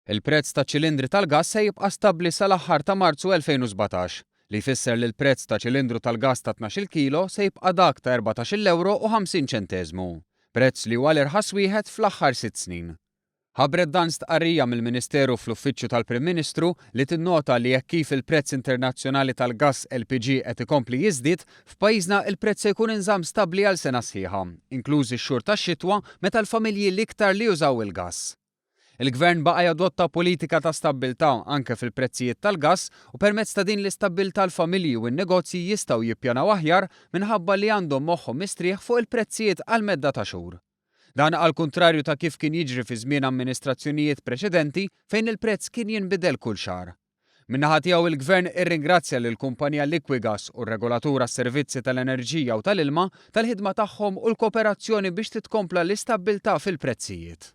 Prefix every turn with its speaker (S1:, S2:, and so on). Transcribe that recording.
S1: Il-prezz ta' ċilindri tal-gass se jibqa' stabbli sal-aħħar ta' Marzu 2017, li jfisser li l-prezz ta' ċilindru tal-gass ta' 12 kilo se jibqa' dak ta' 14 €u 50 ċentesmu, prezz li huwa l-irħas wieħed fl-aħħar 6 snin. Ħabret dan stqarrija mill-Ministeru fl-Uffiċċju tal-Prim Ministru li tinnota li jekk kif il-prezz internazzjonali tal-gass LPG qed ikompli jiżdied, f'pajjiżna il-prezz se jkun inżamm stabbli għal sena sħiħa, inklużi x-xhur tax-xitwa meta l-familji l-iktar li jużaw il-gass. Il-Gvern baqa' jadotta politika ta' stabbiltà anke fil-prezzijiet tal-gass u permezz ta' din l-istabbiltà l-familji u n-negozji jistgħu jippjanaw aħjar minħabba li għandhom moħħhom mistrieħ fuq il-prezzijiet għal medda ta' xhur. Dan għal kontrarju ta' kif kien jiġri fi żmien amministrazzjonijiet preċedenti fejn il-prezz kien jinbidel kull xahar. Min-naħa tiegħu il-Gvern irringrazzja lill-kumpanija Liquigas u r-regolatura s-servizzi tal-enerġija u tal-ilma tal-ħidma tagħhom u l-kooperazzjoni biex titkompla l-istabbiltà fil-prezzijiet.